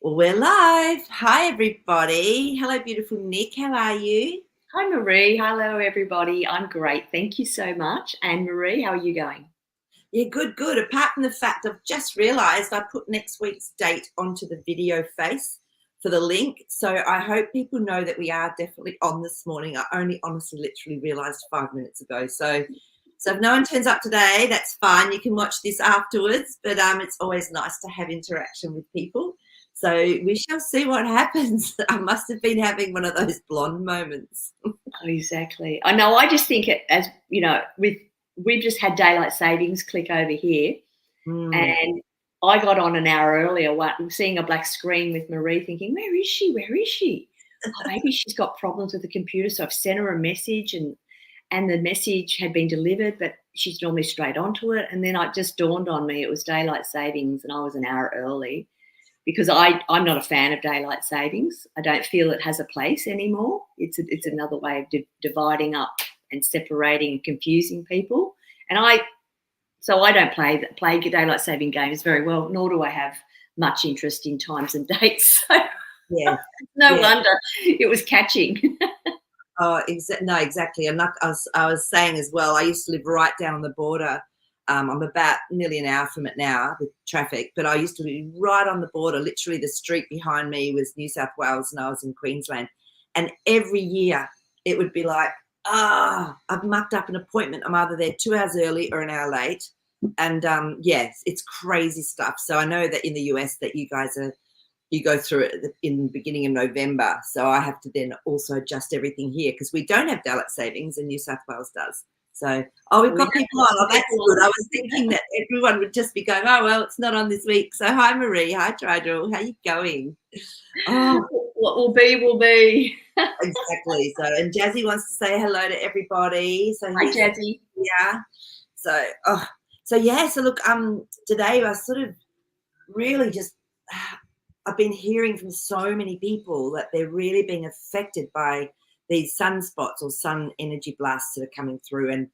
Well, we're live. Hi, everybody. Hello, beautiful Nick. How are you? Hi, Marie. Hello, everybody. I'm great. Thank you so much. And Marie, how are you going? Yeah, good, good. Apart from the fact I've just realised I put next week's date onto the video face for the link. So I hope people know that we are definitely on this morning. I only honestly literally realised 5 minutes ago. So if no one turns up today, that's fine. You can watch this afterwards. But it's always nice to have interaction with people. So we shall see what happens. I must have been having one of those blonde moments. Oh, exactly. I know. I just think it as you know, we've just had daylight savings click over here, Mm. and I got on an hour earlier. Seeing a black screen with Marie, thinking, "Where is she? Where is she?" Oh, maybe she's got problems with the computer. So I've sent her a message, and the message had been delivered, but she's normally straight onto it. And then it just dawned on me it was daylight savings, and I was an hour early. Because I'm not a fan of daylight savings. I don't feel it has a place anymore. It's another way of dividing up and separating and confusing people. And I don't play daylight saving games very well, nor do I have much interest in times and dates. Yeah, So no yeah. wonder it was catching. Oh, no, exactly. And like I was saying as well, I used to live right down on the border. I'm about nearly an hour from it now with traffic, but I used to be right on the border. Literally, the street behind me was New South Wales, and I was in Queensland. And every year, it would be like, I've mucked up an appointment. I'm either there 2 hours early or an hour late. And yes, it's crazy stuff. So I know that in the US that you go through it in the beginning of November. So I have to then also adjust everything here because we don't have daylight savings and New South Wales does. So, we've got people on. Oh, that's good. I was thinking that everyone would just be going, oh, well, it's not on this week. So hi, Marie. Hi, Tridel. How you going? Oh, What will be, will be. exactly. So, and Jazzy wants to say hello to everybody. So Hi, he's Jazzy. here. So, so yeah. So look, today I sort of really just I've been hearing from so many people that they're really being affected by these sunspots or sun energy blasts that are coming through. And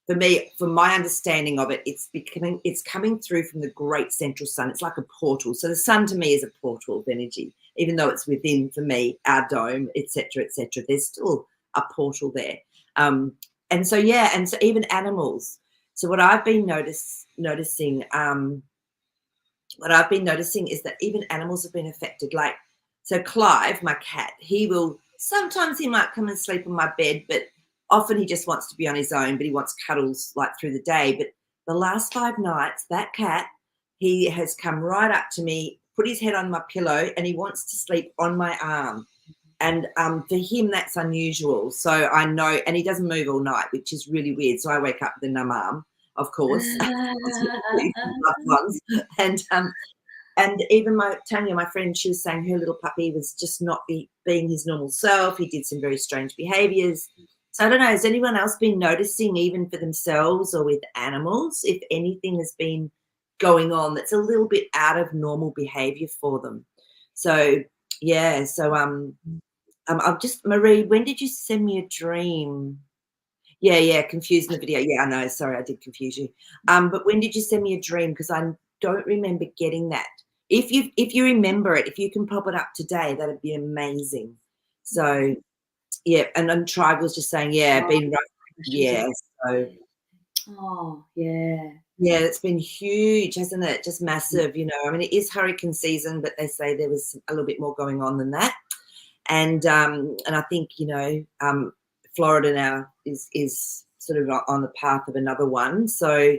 for me, from my understanding of it, it's coming through from the great central sun. It's like a portal. So the sun to me is a portal of energy, even though it's within, for me, our dome, etc., etc. There's still a portal there. And so yeah, and so even animals. So what I've been noticing what I've been noticing is that even animals have been affected. Like, so Clive, my cat, sometimes he might come and sleep on my bed, but often he just wants to be on his own, but he wants cuddles like through the day. But the last 5 nights, that cat, he has come right up to me, put his head on my pillow, and he wants to sleep on my arm. And for him, that's unusual. So I know, and he doesn't move all night, which is really weird. So I wake up with a numb arm, of course, loved ones. And even my Tanya, my friend, she was saying her little puppy was just not being his normal self. He did some very strange behaviours. So I don't know, has anyone else been noticing, even for themselves or with animals, if anything has been going on that's a little bit out of normal behaviour for them? So yeah, so I've just Marie, when did you send me a dream? Yeah, confused in the video. Yeah, I know. Sorry, I did confuse you. But when did you send me a dream? Because I don't remember getting that. If you remember it, if you can pop it up today, that'd be amazing. So yeah, and Tribe was just saying, yeah, Oh, been rough. she's Yeah, so oh, yeah. yeah, it's been huge, hasn't it? Just massive, you know. I mean, it is hurricane season, but they say there was a little bit more going on than that. And I think, you know, Florida now is sort of on the path of another one. So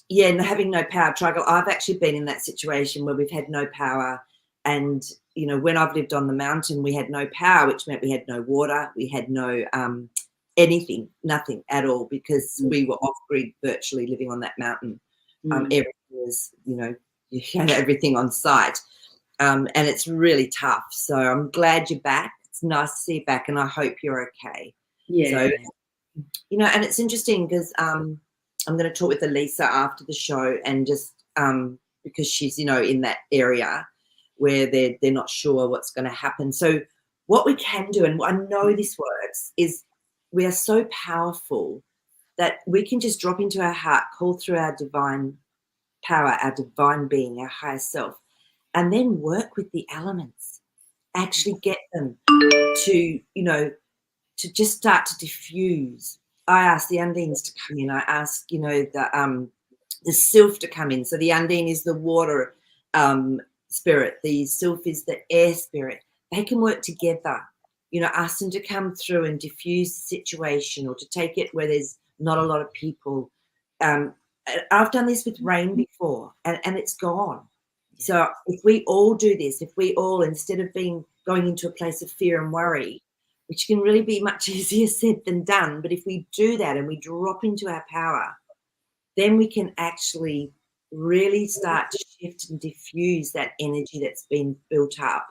yeah, and having no power struggle. I've actually been in that situation where we've had no power, and you know, when I've lived on the mountain, we had no power, which meant we had no water, we had no anything, nothing at all, because we were off grid virtually living on that mountain. Everything was, you know, you had everything on site. And it's really tough. So I'm glad you're back. It's nice to see you back, and I hope you're okay. Yeah. So, you know, and it's interesting because I'm going to talk with Elisa after the show, and just because she's, you know, in that area where they're not sure what's going to happen. So what we can do, and I know this works, is we are so powerful that we can just drop into our heart, call through our divine power, our divine being, our higher self, and then work with the elements. Actually get them to, to just start to diffuse. I asked the undines to come in. I asked, the sylph to come in. So the undine is the water spirit. The sylph is the air spirit. They can work together. Ask them to come through and diffuse the situation, or to take it where there's not a lot of people. I've done this with rain before, and it's gone. So if we all do this, if we all, instead of going into a place of fear and worry, which can really be much easier said than done, but if we do that and we drop into our power, then we can actually really start to shift and diffuse that energy that's been built up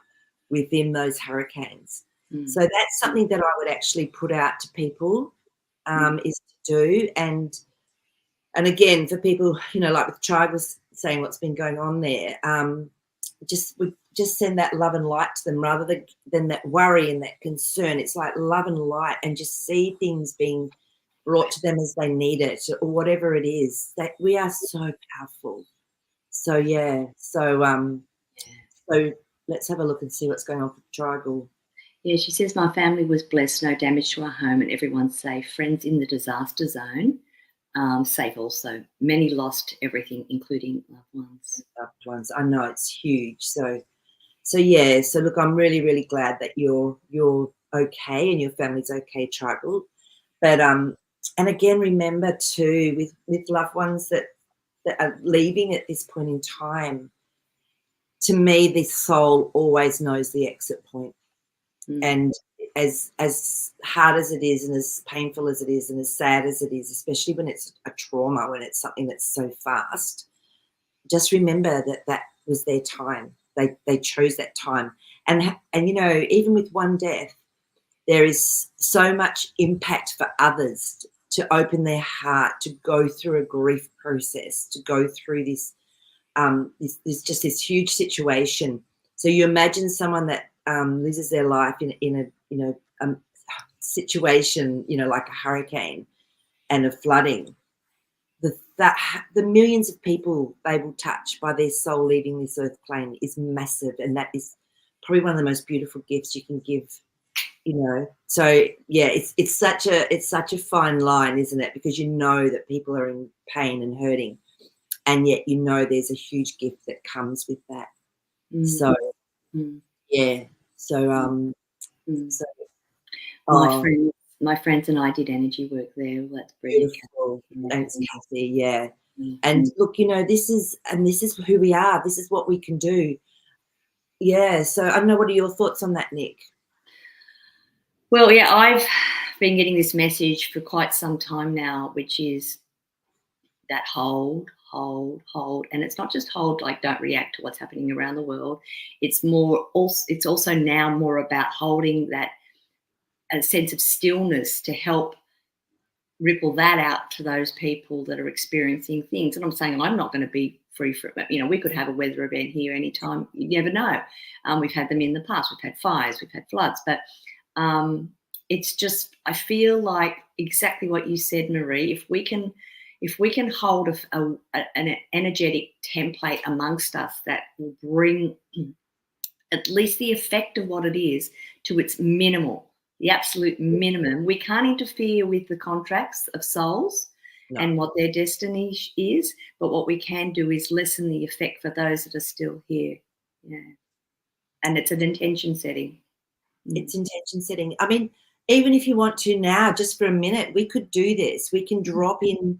within those hurricanes. So that's something that I would actually put out to people, is to do. And again, for people, like with Tribe was saying what's been going on there, we just send that love and light to them rather than that worry and that concern. It's like love and light, and just see things being brought to them as they need it, or whatever it is. That we are so powerful. So so let's have a look and see what's going on for Tribal. Yeah, she says, my family was blessed, no damage to our home, and everyone's safe. Friends in the disaster zone, safe also. Many lost everything, including loved ones. Loved ones. I know, it's huge. So yeah. So look, I'm really, really glad that you're okay and your family's okay, Tribal. But and again, remember too, with loved ones that are leaving at this point in time, to me, this soul always knows the exit point. And as hard as it is, and as painful as it is, and as sad as it is, especially when it's a trauma, when it's something that's so fast, just remember that was their time. They chose that time. And even with one death, there is so much impact for others to open their heart, to go through a grief process, to go through this this huge situation. So you imagine someone that loses their life in a situation, like a hurricane and a flooding. The millions of people they will touch by their soul leaving this earth plane is massive, and that is probably one of the most beautiful gifts you can give. So yeah, it's such a fine line, isn't it? Because that people are in pain and hurting, and yet there's a huge gift that comes with that. So yeah, so my friends and I did energy work there. Well, that's beautiful. Thanks, Kathy. Yeah. And look, this is who we are. This is what we can do. Yeah. So I don't know, what are your thoughts on that, Nick? Well, yeah, I've been getting this message for quite some time now, which is that hold. And it's not just hold, like don't react to what's happening around the world. It's also now more about holding that a sense of stillness to help ripple that out to those people that are experiencing things. And I'm saying I'm not going to be free from it. We could have a weather event here anytime. You never know. We've had them in the past. We've had fires, we've had floods, but it's just, I feel like exactly what you said, Marie. If we can hold an energetic template amongst us that will bring at least the effect of what it is to its minimal, the absolute minimum. We can't interfere with the contracts of souls and what their destiny is, but what we can do is lessen the effect for those that are still here. Yeah. And it's an intention setting. It's intention setting. I mean, even if you want to now, just for a minute, we could do this. We can drop in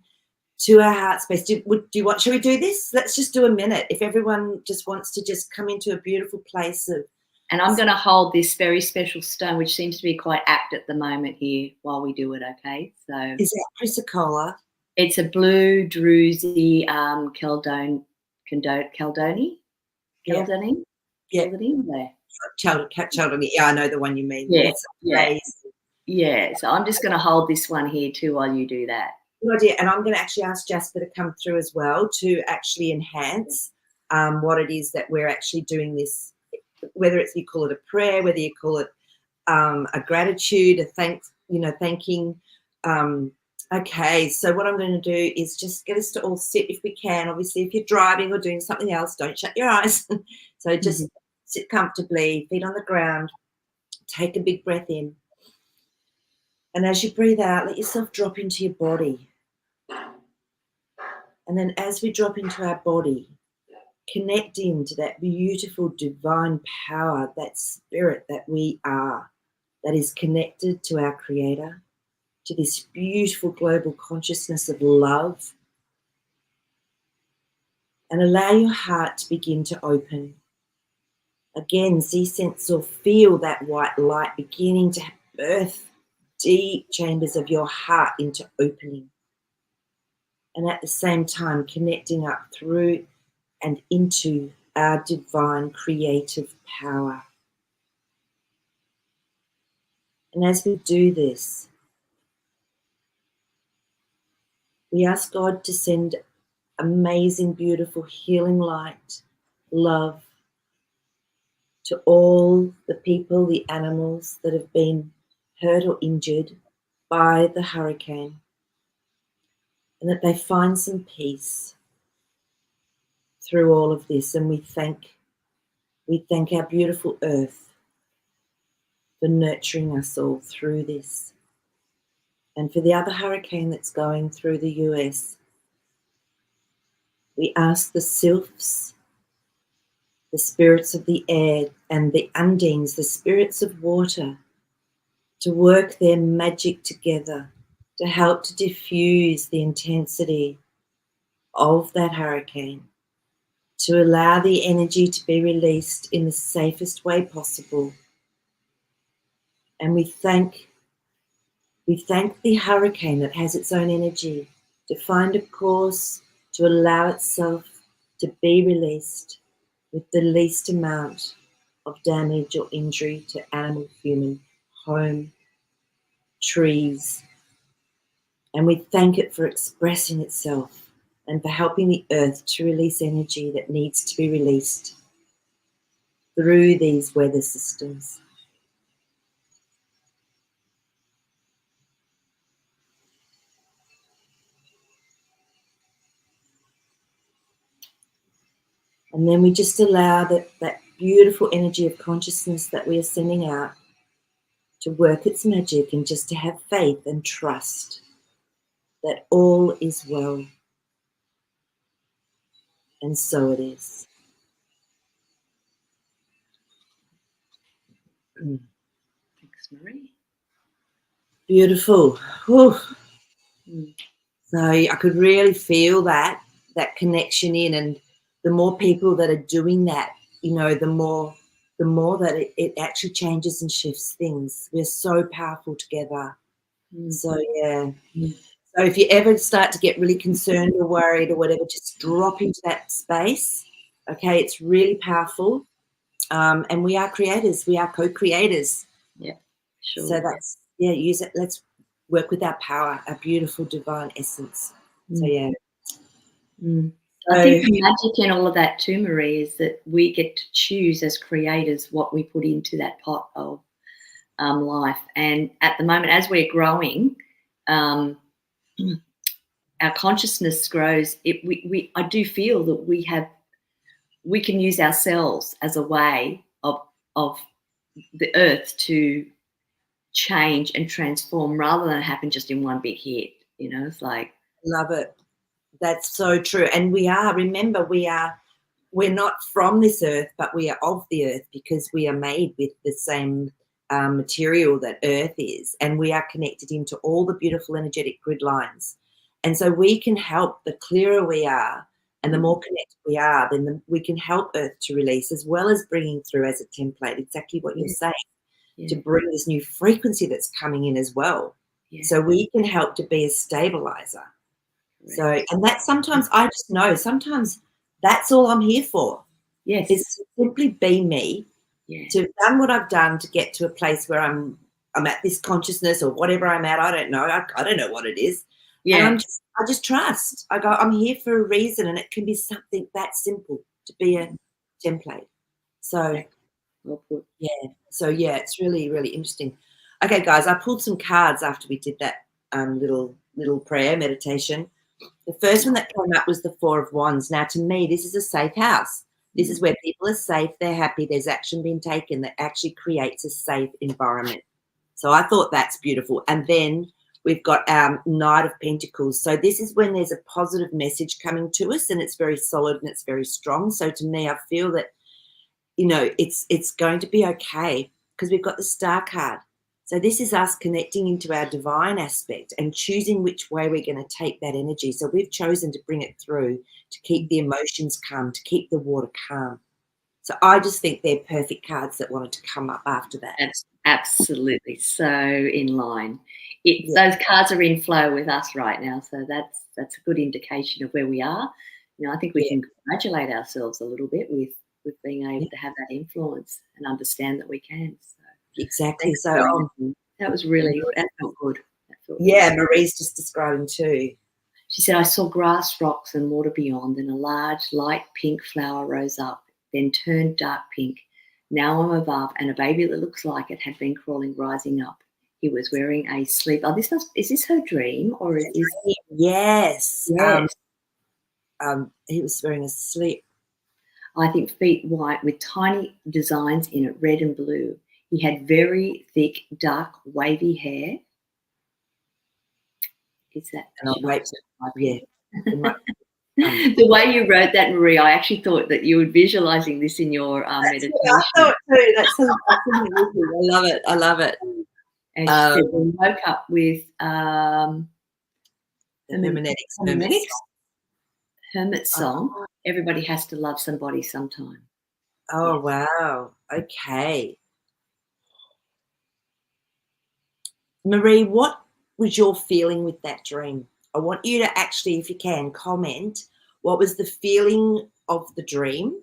to our heart space. Shall we do this? Let's just do a minute. If everyone just wants to just come into a beautiful place of. And I'm going to hold this very special stone, which seems to be quite apt at the moment here while we do it, okay? So is that chrysocolla? It's a blue druzy Caldoni. Yeah. Chaldoni. Yeah, I know the one you mean. Yeah. So I'm just going to hold this one here too while you do that. Good idea. And I'm going to actually ask Jasper to come through as well to actually enhance what it is that we're actually doing this, whether it's you call it a prayer, whether you call it a gratitude, a thanking Okay, so what I'm going to do is just get us to all sit if we can. Obviously, if you're driving or doing something else, don't shut your eyes. So just Mhm. sit comfortably, feet on the ground, take a big breath in. And as you breathe out, let yourself drop into your body. And then as we drop into our body, connect into that beautiful divine power, that spirit that we are, that is connected to our Creator, to this beautiful global consciousness of love. And allow your heart to begin to open. Again, see, sense, or feel that white light beginning to birth deep chambers of your heart into opening. And at the same time, connecting up through and into our divine creative power. And as we do this, we ask God to send amazing, beautiful healing light, love to all the people, the animals that have been hurt or injured by the hurricane, and that they find some peace through all of this. And we thank our beautiful earth for nurturing us all through this. And for the other hurricane that's going through the US, we ask the sylphs, the spirits of the air, and the undines, the spirits of water, to work their magic together to help to diffuse the intensity of that hurricane, to allow the energy to be released in the safest way possible. And we thank the hurricane that has its own energy to find a course to allow itself to be released with the least amount of damage or injury to animal, human, home, trees. And we thank it for expressing itself and for helping the earth to release energy that needs to be released through these weather systems. And then we just allow that beautiful energy of consciousness that we are sending out to work its magic, and just to have faith and trust that all is well. And so it is. Thanks, Marie. Beautiful. Whew. Mm. So I could really feel that connection in, and the more people that are doing that, the more that it actually changes and shifts things. We're so powerful together. Mm. So yeah. Mm. So if you ever start to get really concerned or worried or whatever, just drop into that space. Okay, it's really powerful. And we are creators. We are co-creators. Yeah, sure. So that's, use it. Let's work with our power, our beautiful divine essence. So yeah. Mm. I think the magic in all of that too, Marie, is that we get to choose as creators what we put into that pot of life. And at the moment, as we're growing, our consciousness grows. I do feel that we can use ourselves as a way of the earth to change and transform rather than happen just in one big hit. It's like, Love it. That's so true. And remember, we're not from this earth, but we are of the earth, because we are made with the same material that earth is, and we are connected into all the beautiful energetic grid lines. And so we can help. The clearer we are and the more connected we are, then we can help earth to release, as well as bringing through as a template exactly what you're saying, to bring this new frequency that's coming in as well. So we can help to be a stabilizer. So, and that sometimes I just know, sometimes that's all I'm here for. yes, Is to simply be me, to have done what I've done to get to a place where I'm at this consciousness or whatever I'm at. I don't know. I don't know what it is. yeah. And I just trust. I go, I'm here for a reason, and it can be something that simple to be a template. So yeah. So yeah, it's really, really interesting. Okay, guys, I pulled some cards after we did that little little prayer meditation. The first one that came up was the Four of Wands. Now, to me, this is a safe house. This is where people are safe, they're happy, there's action being taken that actually creates a safe environment. So I thought that's beautiful. And then we've got our Knight of Pentacles. So this is when there's a positive message coming to us, and it's very solid and it's very strong. So to me, I feel that, you know, it's going to be okay, because we've got the Star card. So this is us connecting into our divine aspect and choosing which way we're going to take that energy. So we've chosen to bring it through, to keep the emotions calm, to keep the water calm. So I just think they're perfect cards that wanted to come up after that. That's absolutely so in line. Those cards are in flow with us right now, so that's a good indication of where we are. You know, I think we can congratulate ourselves a little bit with being able to have that influence and understand that we can. So. Exactly. So that was really, that felt good. Marie's just describing too. She said, I saw grass, rocks and water beyond, and a large light pink flower rose up, then turned dark pink. Now I'm above, and a baby that looks like it had been crawling, rising up. He was wearing a sleep. Oh, is this her dream, or is this? Yes. He was wearing a sleep. I think feet white with tiny designs in it, red and blue. He had very thick, dark, wavy hair. Is that? Yeah. The way you wrote that, Marie, I actually thought that you were visualizing this in your meditation. I thought too. That's I love it. I love it. And she said we woke up with the Hermit song. Everybody has to love somebody sometime. Oh, yes. Wow. Okay. Marie, what was your feeling with that dream? I want you to actually, if you can, comment what was the feeling of the dream.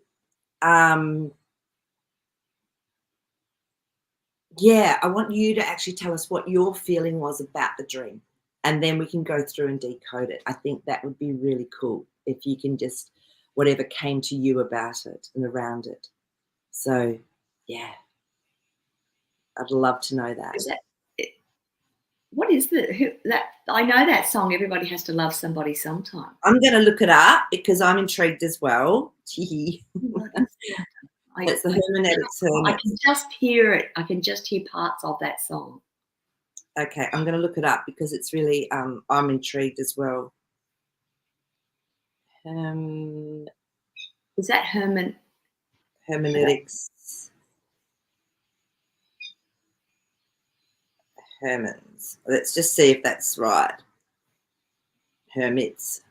Yeah, I want you to actually tell us what your feeling was about the dream, and then we can go through and decode it. I think that would be really cool if you can just, whatever came to you about it and around it. So, yeah, I'd love to know that. What is that? I know that song, Everybody Has to Love Somebody Sometime. I'm going to look it up because I'm intrigued as well. It's the Hermeneutics. I can just hear it. I can just hear parts of that song. Okay, I'm going to look it up because it's really, I'm intrigued as well. Is that Hermeneutics? Hermans. Let's just see if that's right. Hermits.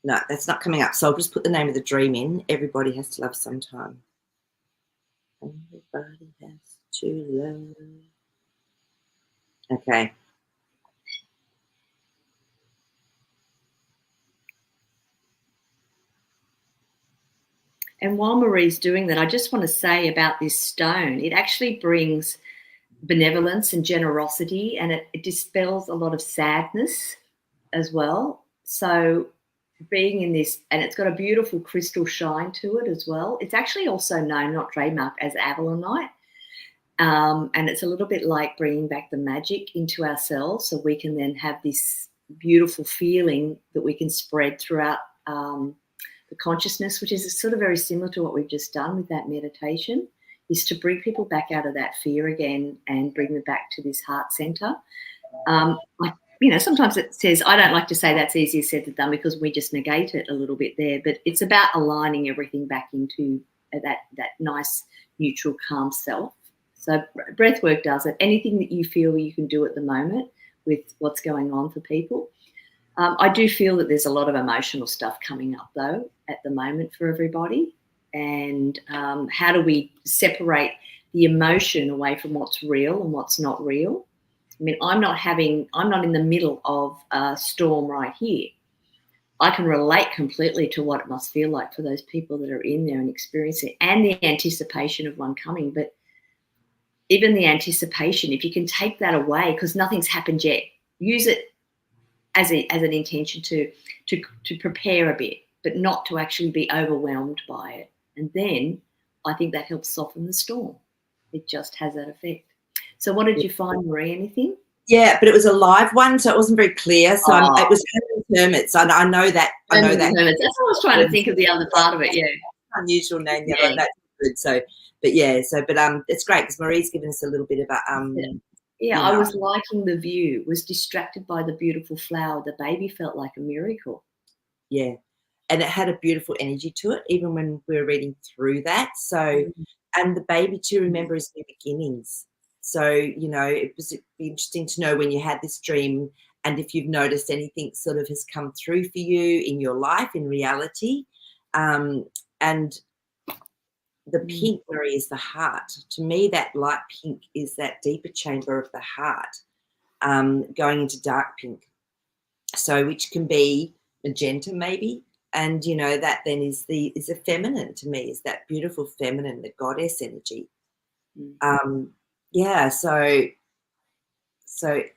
No, that's not coming up. So I'll just put the name of the dream in. Everybody has to love sometime. Everybody has to love. Okay. And while Marie's doing that, I just want to say about this stone, it actually brings benevolence and generosity, and it dispels a lot of sadness as well. So being in this, and it's got a beautiful crystal shine to it as well. It's actually also known, not trademarked, as Avalonite. And it's a little bit like bringing back the magic into ourselves, so we can then have this beautiful feeling that we can spread throughout the consciousness, which is sort of very similar to what we've just done with that meditation, is to bring people back out of that fear again and bring them back to this heart center. Sometimes it says, I don't like to say that's easier said than done because we just negate it a little bit there, but it's about aligning everything back into that nice, neutral, calm self. So breath work does it. Anything that you feel you can do at the moment with what's going on for people. I do feel that there's a lot of emotional stuff coming up, though, at the moment for everybody. And how do we separate the emotion away from what's real and what's not real? I mean, I'm not in the middle of a storm right here. I can relate completely to what it must feel like for those people that are in there and experience it, and the anticipation of one coming. But even the anticipation, if you can take that away, because nothing's happened yet, use it as an intention to prepare a bit, but not to actually be overwhelmed by it. And then I think that helps soften the storm. It just has that effect. So what did you find, Marie? Anything? Yeah, but it was a live one, so it wasn't very clear. So it was hermits. I know that. I know that. Hermits. That's what I was trying to think of, the other part of it. Yeah, unusual name. Yeah, yeah. that's good. So, but yeah, so but it's great because Marie's given us a little bit about Yeah, I was liking the view. Was distracted by the beautiful flower. The baby felt like a miracle. Yeah, and it had a beautiful energy to it, even when we were reading through that. So, and the baby too, remember, is new beginnings. So, it'd be interesting to know when you had this dream and if you've noticed anything sort of has come through for you in your life, in reality. And the pink, Marie, is the heart. To me, that light pink is that deeper chamber of the heart, going into dark pink. So, which can be magenta maybe. And, that then is a feminine to me, is that beautiful feminine, the goddess energy. Yeah, so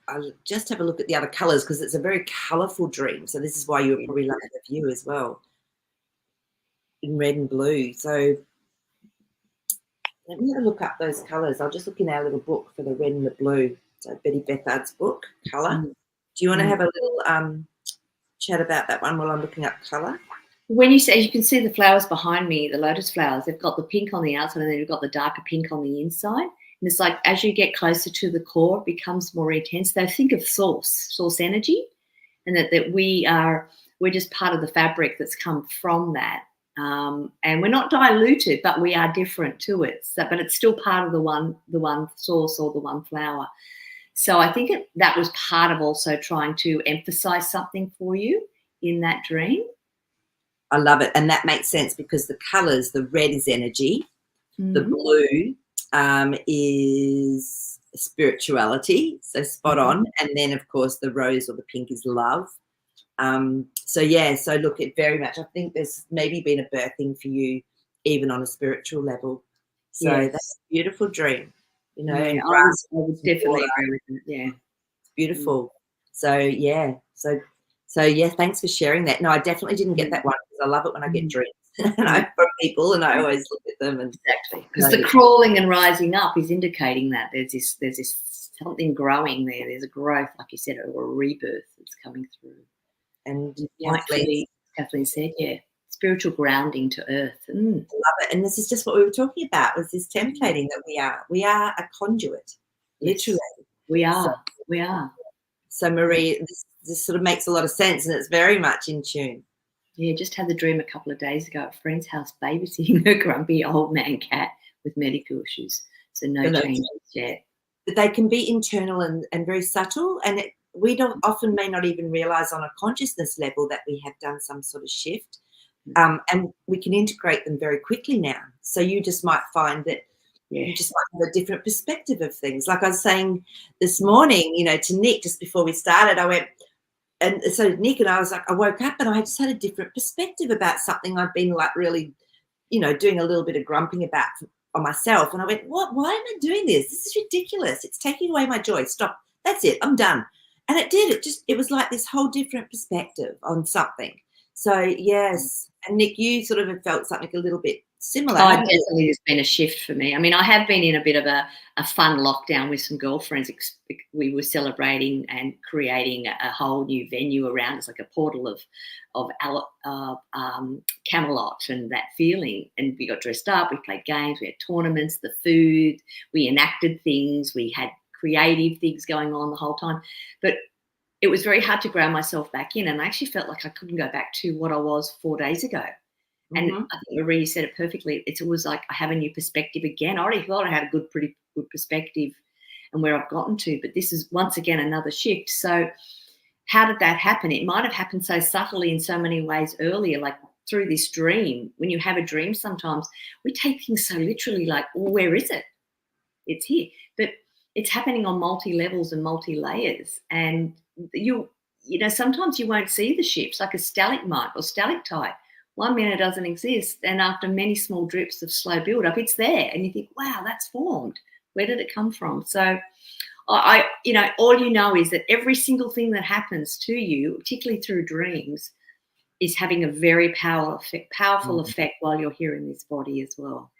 I'll just have a look at the other colours because it's a very colourful dream. So this is why you were probably loving the view as well, in red and blue. So let me have a look up those colours. I'll just look in our little book for the red and the blue. So Betty Bethard's book, colour. Do you want to have a little chat about that one while I'm looking up colour? When you say, you can see the flowers behind me, the lotus flowers, they've got the pink on the outside and then you've got the darker pink on the inside. And it's like as you get closer to the core, it becomes more intense. They think of source energy, and that we're just part of the fabric that's come from that. And we're not diluted, but we are different to it. So, but it's still part of the one source or the one flower. So I think that was part of also trying to emphasize something for you in that dream. I love it. And that makes sense because the colours, the red is energy, the blue is spirituality, so spot on. And then, of course, the rose or the pink is love. So look, it very much, I think there's maybe been a birthing for you even on a spiritual level. So that's a beautiful dream, I would definitely agree with it. Yeah. It's beautiful. So thanks for sharing that. No, I definitely didn't get that one because I love it when I get dreams from people, and I always look at them. And exactly, because the crawling and rising up is indicating that there's this something growing there. There's a growth, like you said, or a rebirth that's coming through. And Kathleen said, spiritual grounding to earth. I love it. And this is just what we were talking about, was this templating that we are a conduit, literally. We are. So Marie, this sort of makes a lot of sense, and it's very much in tune. Yeah, just had the dream a couple of days ago at a friend's house, babysitting a grumpy old man cat with medical issues. So no changes yet. But they can be internal and very subtle, and we often may not even realise on a consciousness level that we have done some sort of shift. And we can integrate them very quickly now. So you just might find that you just might have a different perspective of things. Like I was saying this morning, to Nick, just before we started, I went, and so Nick and I was like, I woke up and I just had a different perspective about something I've been like really, doing a little bit of grumping about on myself. And I went, what? Why am I doing this? This is ridiculous. It's taking away my joy. Stop. That's it. I'm done. And it did. It was like this whole different perspective on something. So, yes. And Nick, you sort of have felt something a little bit similar. Definitely there's been a shift for me. I mean, I have been in a bit of a fun lockdown with some girlfriends. We were celebrating and creating a whole new venue around. It's like a portal of Camelot and that feeling. And we got dressed up, we played games, we had tournaments, the food, we enacted things, we had creative things going on the whole time. But it was very hard to ground myself back in, and I actually felt like I couldn't go back to what I was 4 days ago. And I think Marie said it perfectly. It's always like I have a new perspective again. I already thought I had a pretty good perspective and where I've gotten to, but this is once again another shift. So how did that happen? It might have happened so subtly in so many ways earlier, like through this dream. When you have a dream, sometimes we take things so literally, like, well, where is it? It's here. But it's happening on multi-levels and multi-layers. And sometimes you won't see the shifts, like a stalagmite or stalactite. 1 minute it doesn't exist, and after many small drips of slow build-up, it's there, and you think, wow, that's formed. Where did it come from? So all you know is that every single thing that happens to you, particularly through dreams, is having a very powerful effect while you're here in this body as well.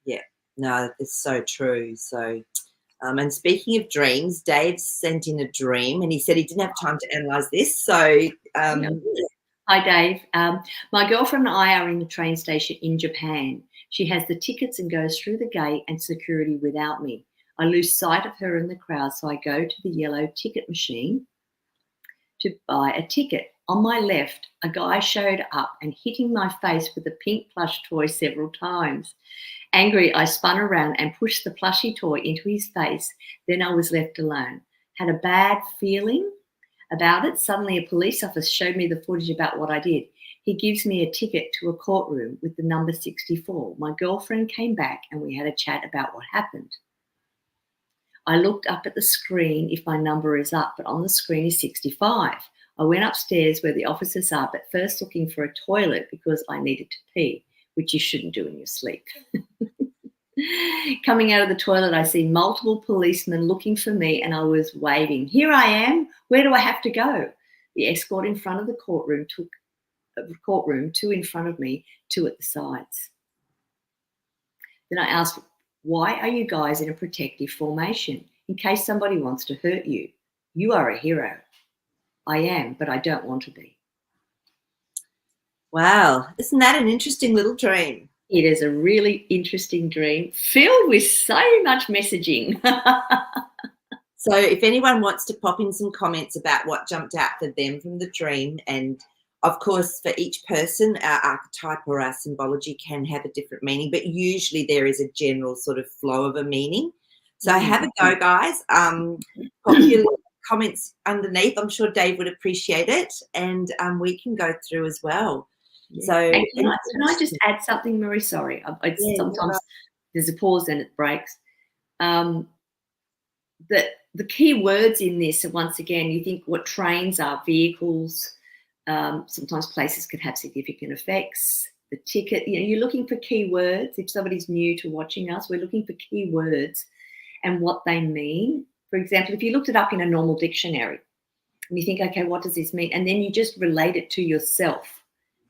Yeah, no, it's so true. So And speaking of dreams, Dave sent in a dream, and he said he didn't have time to analyse this. So, Hi, Dave. My girlfriend and I are in the train station in Japan. She has the tickets and goes through the gate and security without me. I lose sight of her in the crowd, so I go to the yellow ticket machine to buy a ticket. On my left, a guy showed up and hitting my face with a pink plush toy several times. Angry, I spun around and pushed the plushy toy into his face. Then I was left alone. Had a bad feeling about it. Suddenly, a police officer showed me the footage about what I did. He gives me a ticket to a courtroom with the number 64. My girlfriend came back and we had a chat about what happened. I looked up at the screen if my number is up, but on the screen is 65. I went upstairs where the officers are, but first looking for a toilet because I needed to pee, which you shouldn't do in your sleep. Coming out of the toilet, I see multiple policemen looking for me and I was waving. Here I am. Where do I have to go? The escort in front of the courtroom took two in front of me, two at the sides. Then I asked, why are you guys in a protective formation? In case somebody wants to hurt you. You are a hero. I am, but I don't want to be. Wow. Isn't that an interesting little dream? It is a really interesting dream filled with so much messaging. So if anyone wants to pop in some comments about what jumped out for them from the dream, and of course, for each person, our archetype or our symbology can have a different meaning, but usually there is a general sort of flow of a meaning. So have a go, guys. Pop your comments underneath. I'm sure Dave would appreciate it, and we can go through as well. Yeah. So can I just add something, Marie? Sorry, sometimes there's a pause and it breaks. The key words in this are, once again, you think what trains are, vehicles. Sometimes places could have significant effects. The ticket, you're looking for key words. If somebody's new to watching us, we're looking for key words and what they mean. For example, if you looked it up in a normal dictionary and you think, okay, what does this mean? And then you just relate it to yourself.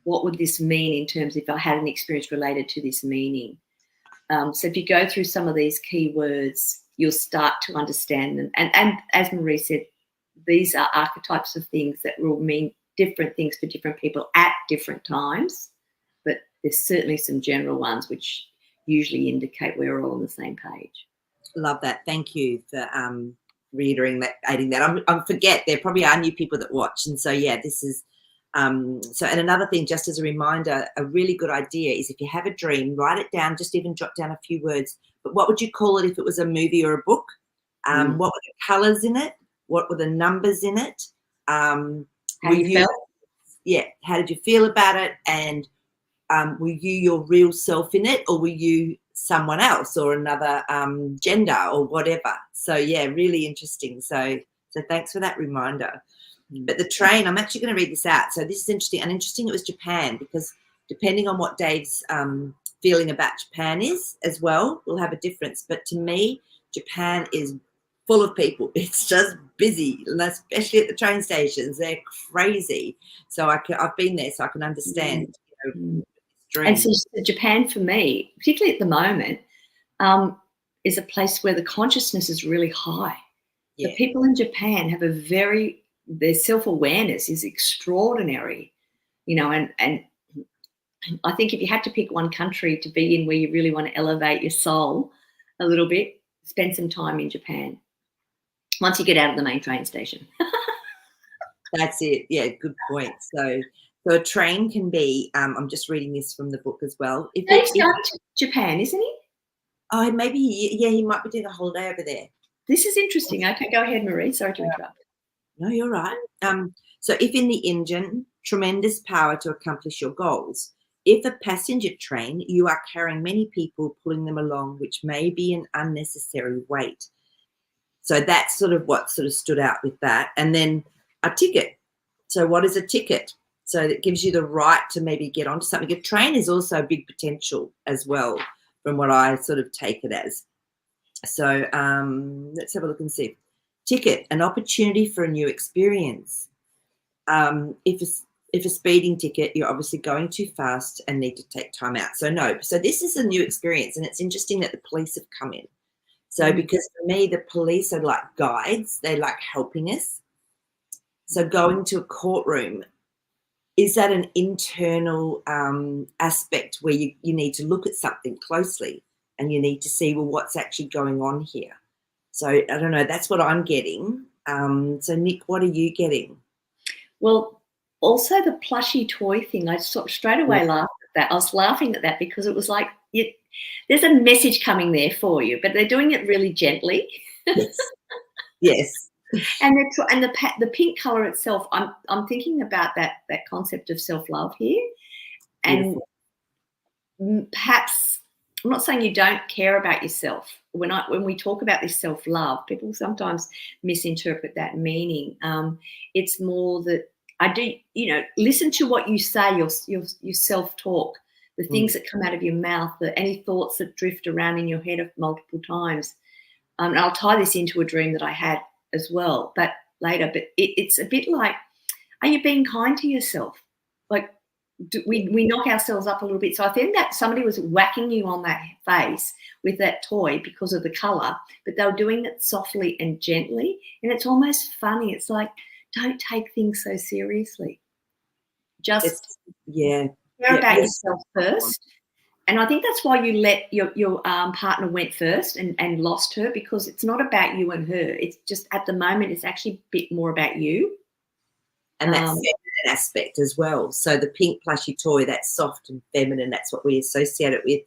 What would this mean in terms of if I had an experience related to this meaning? So if you go through some of these key words, you'll start to understand them. And as Marie said, these are archetypes of things that will mean different things for different people at different times. But there's certainly some general ones which usually indicate we're all on the same page. Love that. Thank you for reiterating that. I forget there probably are new people that watch, and so this is so. And another thing, just as a reminder, a really good idea is if you have a dream, write it down. Just even jot down a few words. But what would you call it if it was a movie or a book? What were the colours in it? What were the numbers in it? How you felt? Yeah. How did you feel about it? And were you your real self in it, or were you someone else or another gender or whatever? So really interesting. So thanks for that reminder. But the train, I'm actually going to read this out. So this is interesting. And interesting it was Japan, because depending on what Dave's feeling about Japan is as well, will have a difference. But to me, Japan is full of people. It's just busy, and especially at the train stations. They're crazy. So I've been there, so I can understand. And so Japan, for me, particularly at the moment, is a place where the consciousness is really high. Yeah. The people in Japan have their self-awareness is extraordinary, and I think if you had to pick one country to be in where you really want to elevate your soul a little bit, spend some time in Japan once you get out of the main train station. That's it. Yeah, good point. So a train can be, I'm just reading this from the book as well. He's going to Japan, isn't he? Oh, maybe, he might be doing a holiday over there. This is interesting. Okay, go ahead, Marie. Sorry to interrupt. No, you're right. So if in the engine, tremendous power to accomplish your goals. If a passenger train, you are carrying many people, pulling them along, which may be an unnecessary weight. So that's sort of what sort of stood out with that. And then a ticket. So what is a ticket? So that gives you the right to maybe get onto something. A train is also a big potential as well, from what I sort of take it as. So let's have a look and see. Ticket, an opportunity for a new experience. If a speeding ticket, you're obviously going too fast and need to take time out. So no. So this is a new experience, and it's interesting that the police have come in. So because for me, the police are like guides. They're like helping us. So going to a courtroom, is that an internal aspect where you need to look at something closely and you need to see, well, what's actually going on here? So I don't know. That's what I'm getting. So Nick, what are you getting? Well, also the plushy toy thing, I sort of straight away laughed at that. I was laughing at that because it was like, there's a message coming there for you, but they're doing it really gently. Yes. Yes. And the pink color itself, I'm thinking about that concept of self-love here, and perhaps I'm not saying you don't care about yourself. When we talk about this self-love, people sometimes misinterpret that meaning. It's more that I do, listen to what you say, your self-talk, the things that come out of your mouth, any thoughts that drift around in your head multiple times. And I'll tie this into a dream that I had as well, but later. But it's a bit like, are you being kind to yourself? Like, we knock ourselves up a little bit. So I think that somebody was whacking you on that face with that toy because of the colour, but they were doing it softly and gently, and it's almost funny. It's like, don't take things so seriously. Just care about yourself first. And I think that's why you let your partner went first and lost her, because it's not about you and her. It's just at the moment it's actually a bit more about you. And that feminine aspect as well. So the pink plushy toy, that's soft and feminine, that's what we associate it with.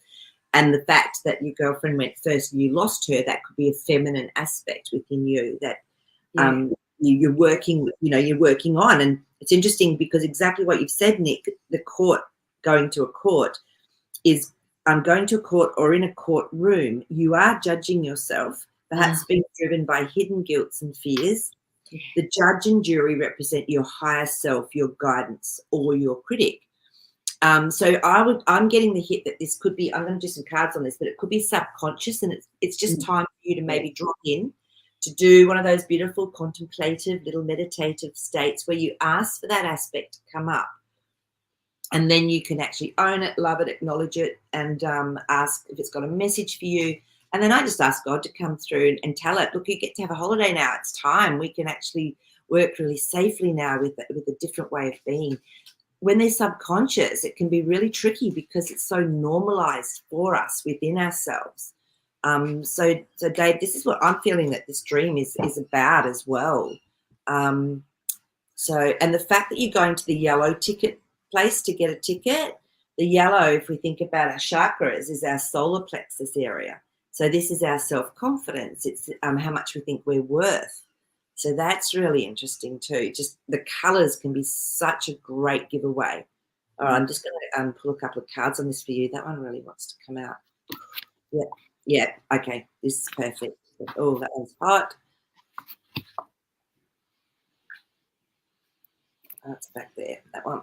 And the fact that your girlfriend went first and you lost her, that could be a feminine aspect within you that you're working, you're working on. And it's interesting because exactly what you've said, Nick, going to a court is going to a court or in a courtroom, you are judging yourself, perhaps being driven by hidden guilts and fears. The judge and jury represent your higher self, your guidance, or your critic. So I'm getting the hit that this could be, I'm going to do some cards on this, but it could be subconscious, and it's just time for you to maybe drop in to do one of those beautiful contemplative little meditative states where you ask for that aspect to come up. And then you can actually own it, love it, acknowledge it, and ask if it's got a message for you. And then I just ask God to come through and tell it, look, you get to have a holiday now. It's time. We can actually work really safely now with a different way of being. When they're subconscious, it can be really tricky because it's so normalized for us within ourselves. So Dave, this is what I'm feeling that this dream is about as well. And the fact that you're going to the yellow ticket place to get a ticket, the yellow, if we think about our chakras, is our solar plexus area. So this is our self-confidence. It's how much we think we're worth. So that's really interesting too. Just the colours can be such a great giveaway. All right, I'm just going to pull a couple of cards on this for you. That one really wants to come out. Yeah, okay, this is perfect. Oh, that one's hot. That's back there, that one.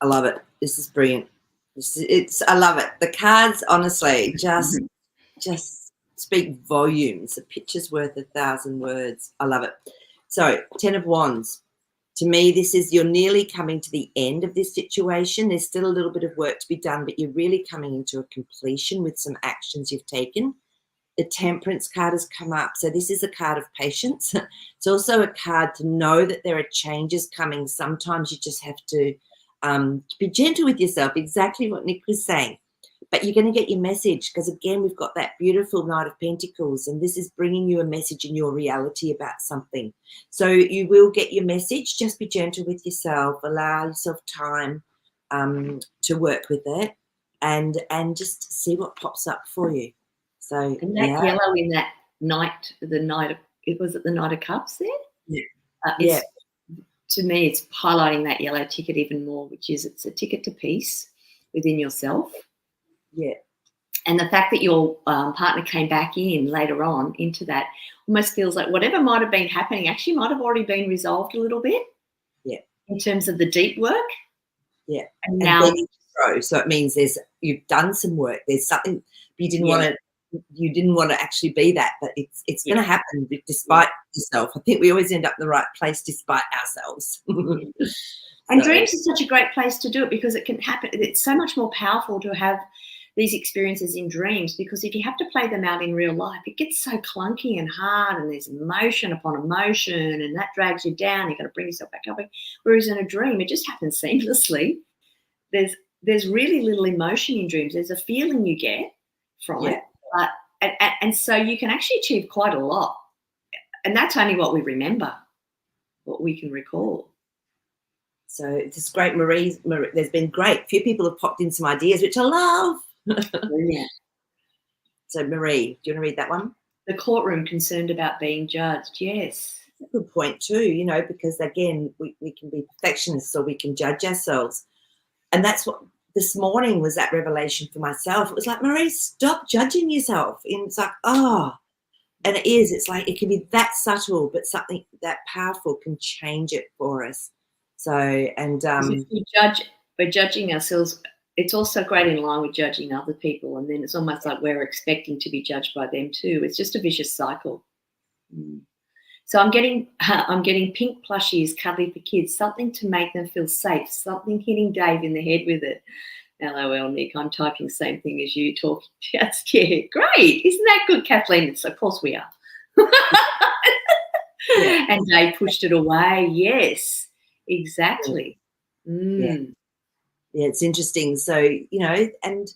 I love it. This is brilliant. I love it. The cards, honestly, just speak volumes. A picture's worth 1,000 words. I love it. So 10 of Wands. To me, this is, you're nearly coming to the end of this situation. There's still a little bit of work to be done, but you're really coming into a completion with some actions you've taken. The Temperance card has come up. So this is a card of patience. It's also a card to know that there are changes coming. Sometimes you just have to be gentle with yourself, exactly what Nick was saying. But you're going to get your message because, again, we've got that beautiful Knight of Pentacles, and this is bringing you a message in your reality about something. So you will get your message. Just be gentle with yourself. Allow yourself time to work with it and just see what pops up for you. So and that yellow in that Knight, was it the Knight of Cups there? Yeah. To me, it's highlighting that yellow ticket even more, which is it's a ticket to peace within yourself. Yeah. And the fact that your partner came back in later on into that almost feels like whatever might have been happening actually might have already been resolved a little bit. Yeah. In terms of the deep work. Yeah. And now, so it means you've done some work. There's something you didn't want to actually be that, but it's going to happen despite yourself. I think we always end up in the right place despite ourselves. And dreams is such a great place to do it because it can happen. It's so much more powerful to have these experiences in dreams, because if you have to play them out in real life, it gets so clunky and hard, and there's emotion upon emotion, and that drags you down. You've got to bring yourself back up. Whereas in a dream, it just happens seamlessly. There's really little emotion in dreams. There's a feeling you get from it, but and so you can actually achieve quite a lot. And that's only what we remember, what we can recall. So it's great, Marie. There's been great. Few people have popped in some ideas, which I love. Brilliant. So Marie, do you want to read that one? The courtroom concerned about being judged. Yes. That's a good point too, because again, we can be perfectionists, or we can judge ourselves. And that's what this morning was, that revelation for myself. It was like, Marie, stop judging yourself. And it's like, and it is. It's like, it can be that subtle, but something that powerful can change it for us. So, and if we're judging ourselves, it's also great in line with judging other people, and then it's almost like we're expecting to be judged by them too. It's just a vicious cycle. So I'm getting pink plushies, cuddly for kids, something to make them feel safe, something hitting Dave in the head with it. LOL, Nick, I'm typing the same thing as you, talking. Yes, yeah, great. Isn't that good, Kathleen? It's, of course we are. And Dave pushed it away. Yes, exactly. Yeah, it's interesting. So, and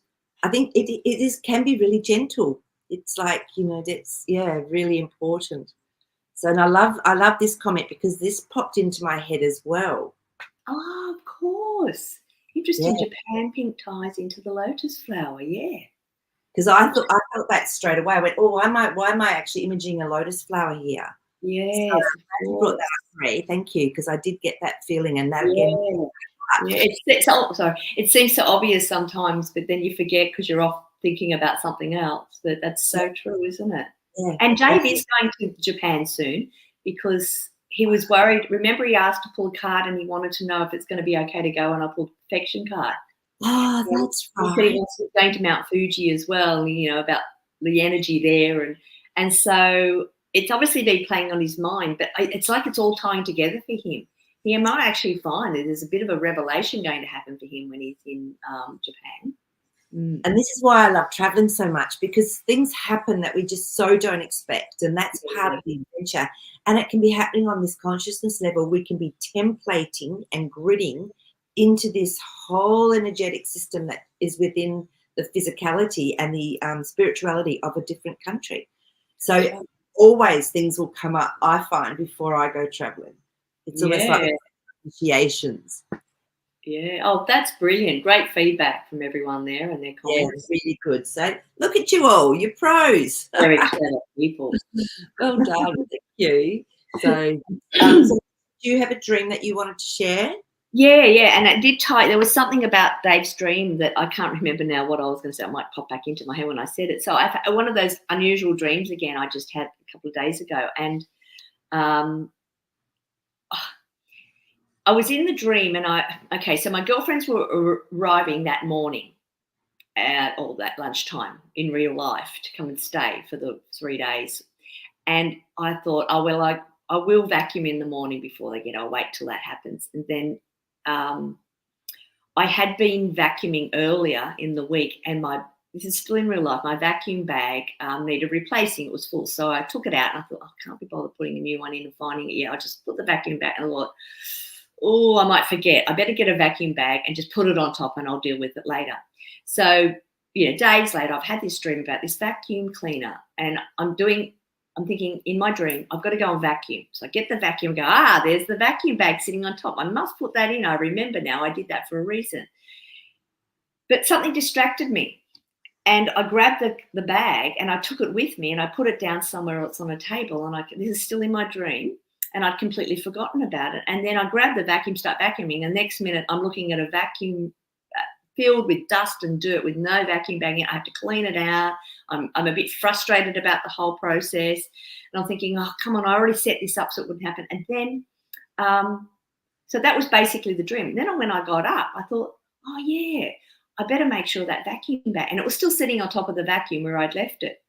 I think it can be really gentle. It's like, that's, really important. So, and I love this comment, because this popped into my head as well. Oh, of course. Interesting. Yeah. Japan pink ties into the lotus flower. Yeah. Because I felt that straight away. I went, why am I actually imaging a lotus flower here? Yes. So you brought that up, Marie. Thank you, because I did get that feeling, and that again. Yeah, it seems so obvious sometimes, but then you forget because you're off thinking about something else. That's so true, isn't it? Yeah. And Dave is going to Japan soon, because he was worried. Remember, he asked to pull a card and he wanted to know if it's going to be okay to go, and I pulled the perfection card. Oh, that's right. He said he wants to go to Mount Fuji as well, about the energy there. And so it's obviously been playing on his mind, but it's like it's all tying together for him. He might actually find that there's a bit of a revelation going to happen for him when he's in Japan. And this is why I love traveling so much, because things happen that we just so don't expect, and that's part of the adventure. And it can be happening on this consciousness level. We can be templating and gridding into this whole energetic system that is within the physicality and the spirituality of a different country. So always things will come up, I find, before I go traveling. It's almost like initiations. Yeah. Oh, that's brilliant. Great feedback from everyone there and their comments. Yeah, really good. So look at you all. You're pros. Very clever people. Well done. Thank you. So, so do you have a dream that you wanted to share? Yeah. And it did tie. There was something about Dave's dream that I can't remember now what I was going to say. It might pop back into my head when I said it. So one of those unusual dreams again I just had a couple of days ago. And I was in the dream, and so my girlfriends were arriving that morning or that lunchtime in real life to come and stay for the 3 days. And I thought, I will vacuum in the morning before they get. I'll wait till that happens. And then I had been vacuuming earlier in the week, and this is still in real life, my vacuum bag needed replacing. It was full. So I took it out and I thought, I can't be bothered putting a new one in and finding it. Yeah, I just put the vacuum back and I thought, I might forget. I better get a vacuum bag and just put it on top and I'll deal with it later. So, days later, I've had this dream about this vacuum cleaner, and I'm thinking in my dream, I've got to go and vacuum. So I get the vacuum, go, there's the vacuum bag sitting on top. I must put that in. I remember now I did that for a reason. But something distracted me. And I grabbed the bag and I took it with me and I put it down somewhere else on a table. And this is still in my dream. And I'd completely forgotten about it. And then I grabbed the vacuum, start vacuuming. And the next minute I'm looking at a vacuum filled with dust and dirt with no vacuum bag in it. I have to clean it out. I'm a bit frustrated about the whole process. And I'm thinking, come on, I already set this up so it wouldn't happen. And then, so that was basically the dream. And then when I got up, I thought, I better make sure that vacuum bag. And it was still sitting on top of the vacuum where I'd left it.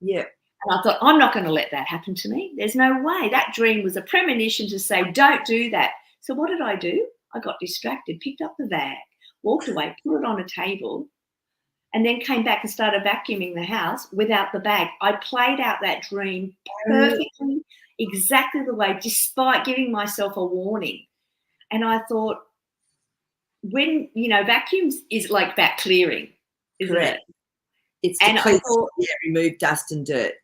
Yeah. And I thought, I'm not going to let that happen to me. There's no way. That dream was a premonition to say, don't do that. So what did I do? I got distracted, picked up the bag, walked away, put it on a table. and then came back and started vacuuming the house without the bag. I played out that dream perfectly, exactly the way, despite giving myself a warning. And I thought, when, vacuums is like back clearing, isn't Correct. it? It's to And I clean, thought, remove dust and dirt.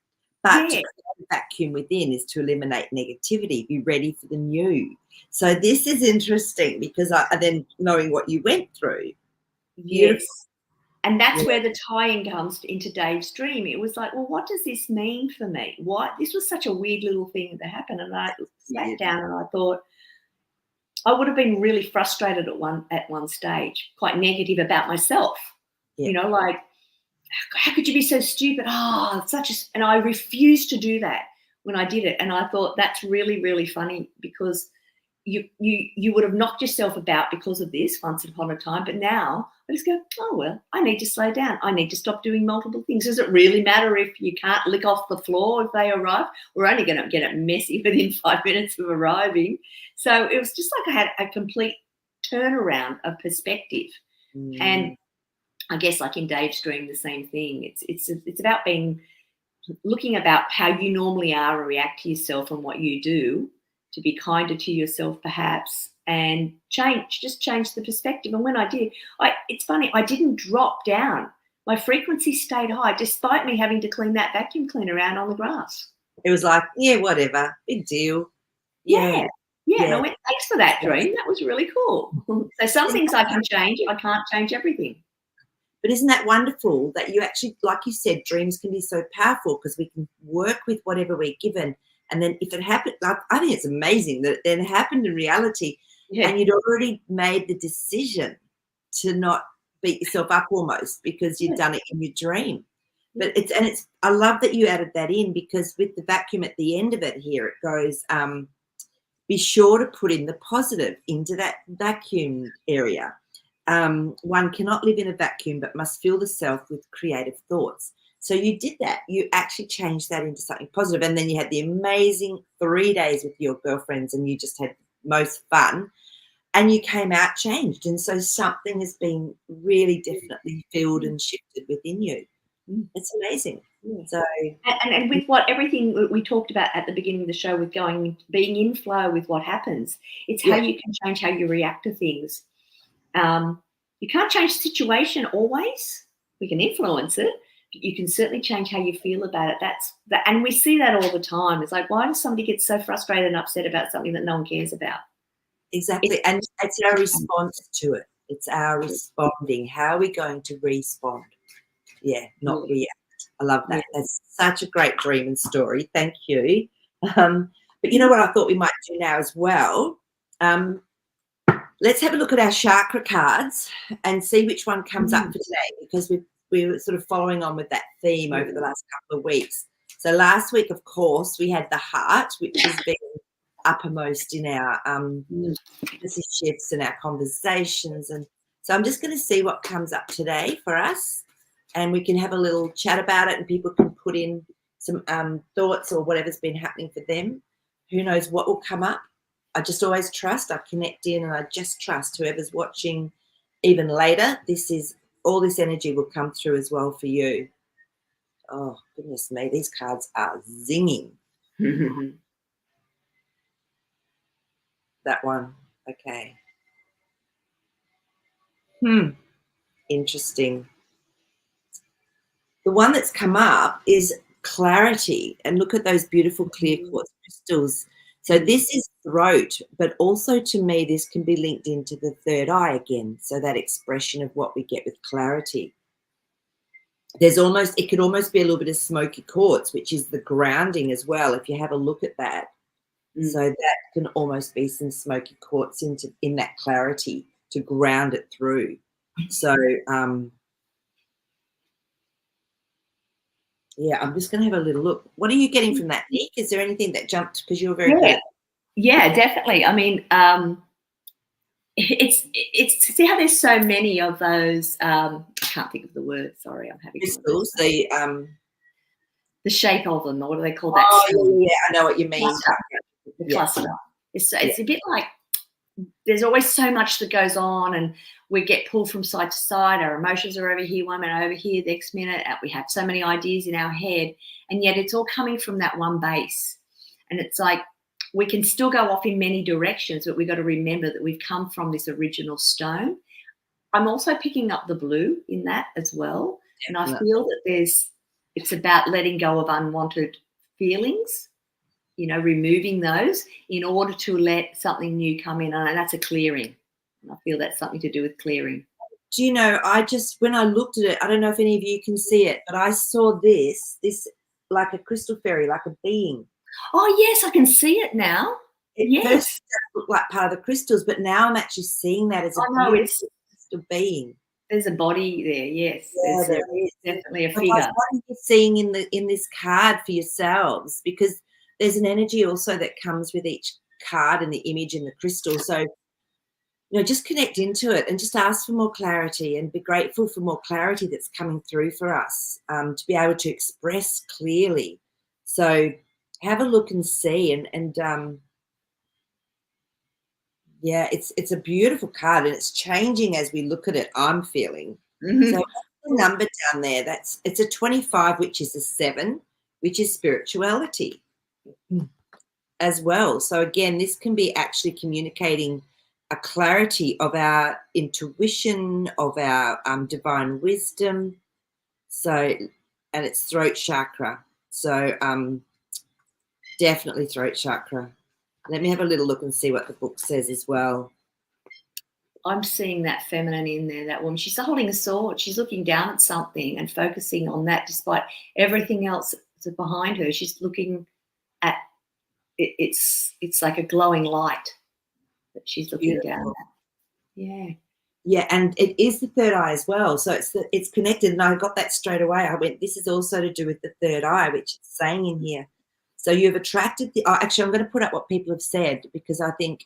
But to yeah, create a vacuum within is to eliminate negativity, be ready for the new. So this is interesting because then knowing what you went through. Beautiful. yes. And that's Yeah. where the tie-in comes into Dave's dream. It was like, well, what does this mean for me? What? This was such a weird little thing that happened. And I sat down and I thought, I would have been really frustrated at one stage, quite negative about myself. Yeah. Like, how could you be so stupid? And I refused to do that when I did it. And I thought, that's really, really funny, because you would have knocked yourself about because of this once upon a time, but now I just go, oh well, I need to slow down. I need to stop doing multiple things. Does it really matter if you can't lick off the floor if they arrive? We're only going to get it messy within 5 minutes of arriving. So it was just like I had a complete turnaround of perspective. And I guess, like in Dave's dream, the same thing. It's about looking about how you normally are and react to yourself and what you do, to be kinder to yourself perhaps, and change the perspective. And when I did, it's funny, I didn't drop down. My frequency stayed high despite me having to clean that vacuum cleaner out on the grass. It was like, yeah, whatever, big deal. Yeah. And I went, thanks for that dream. That was really cool. So some things I can change. I can't change everything. But isn't that wonderful that you actually, like you said, dreams can be so powerful because we can work with whatever we're given. And then if it happened, like, I think it's amazing that it then happened in reality, and you'd already made the decision to not beat yourself up almost because you'd done it in your dream. But I love that you added that in, because with the vacuum at the end of it here, it goes, be sure to put in the positive into that vacuum area. One cannot live in a vacuum but must fill the self with creative thoughts. So you did that. You actually changed that into something positive. And then you had the amazing 3 days with your girlfriends and you just had most fun. And you came out changed. And so something has been really definitely filled and shifted within you. It's amazing. So and with everything we talked about at the beginning of the show, with being in flow with what happens, it's how you can change how you react to things. You can't change the situation always. We can influence it. You can certainly change how you feel about it. And we see that all the time. It's like, why does somebody get so frustrated and upset about something that no one cares about? Exactly. And it's our response to it. It's our responding. How are we going to respond? Yeah, not react. I love that. That's such a great dream and story. Thank you. But you know what I thought we might do now as well? Let's have a look at our chakra cards and see which one comes up for today, because we were sort of following on with that theme over the last couple of weeks. So last week, of course, we had the heart, which has been uppermost in our shifts and our conversations. And so I'm just going to see what comes up today for us, and we can have a little chat about it, and people can put in some thoughts or whatever's been happening for them. Who knows what will come up? I just always trust. I connect in and I just trust whoever's watching even later. All this energy will come through as well for you. Oh, goodness me. These cards are zinging. That one. Okay. Interesting. The one that's come up is clarity. And look at those beautiful clear quartz crystals. So this is throat, but also to me, this can be linked into the third eye again. So that expression of what we get with clarity. It could almost be a little bit of smoky quartz, which is the grounding as well, if you have a look at that. So that can almost be some smoky quartz in that clarity to ground it through. So, yeah, I'm just going to have a little look. What are you getting from that, Nick? Is there anything that jumped? Because you're very good. Yeah, definitely. I mean, it's see how there's so many of those. I can't think of the word. Sorry, I'm having crystals. The shape of them, or what do they call that? Oh, yeah, I know what you mean. The cluster. It's a bit like, there's always so much that goes on, and we get pulled from side to side. Our emotions are over here one minute, over here the next minute. We have so many ideas in our head, and yet it's all coming from that one base. And it's like we can still go off in many directions, but we've got to remember that we've come from this original stone. I'm also picking up the blue in that as well. And I feel that it's about letting go of unwanted feelings, removing those in order to let something new come in. And that's a clearing. And I feel that's something to do with clearing. Do you know, when I looked at it, I don't know if any of you can see it, but I saw this like a crystal fairy, like a being. Oh, yes, I can see it now. It first looked like part of the crystals, but now I'm actually seeing that as a crystal being. There's a body there, yes. Yeah, there is definitely a figure. What are you seeing in this card for yourselves? Because there's an energy also that comes with each card and the image and the crystal. So, just connect into it and just ask for more clarity and be grateful for more clarity that's coming through for us, to be able to express clearly. So have a look and see, and yeah, it's a beautiful card, and it's changing as we look at it, I'm feeling. Mm-hmm. So the number down there, it's a 25, which is a 7, which is spirituality as well. So again, this can be actually communicating a clarity of our intuition, of our divine wisdom. So, and it's throat chakra. So definitely throat chakra. Let me have a little look and see what the book says as well. I'm seeing that feminine in there, that woman. She's holding a sword. She's looking down at something and focusing on that despite everything else that's behind her. She's looking at it. It's like a glowing light that she's looking down at. Yeah. Yeah, and it is the third eye as well. So it's connected, and I got that straight away. I went, this is also to do with the third eye, which it's saying in here. So you've attracted actually, I'm going to put up what people have said, because I think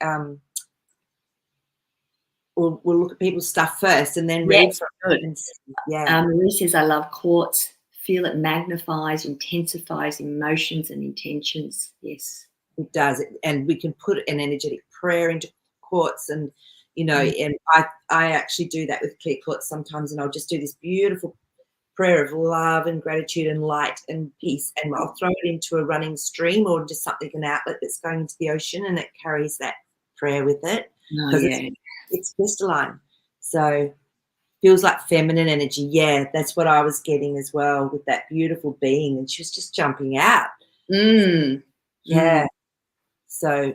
we'll look at people's stuff first and then read from it. Yeah. Marie says, I love quartz. Feel it magnifies, intensifies emotions and intentions. Yes. It does. And we can put an energetic prayer into quartz, and, and I actually do that with clear quartz sometimes, and I'll just do this beautiful prayer of love and gratitude and light and peace, and I'll throw it into a running stream or just something, an outlet that's going into the ocean, and it carries that prayer with it. It's crystalline. So feels like feminine energy. Yeah, that's what I was getting as well with that beautiful being, and she was just jumping out. Yeah. So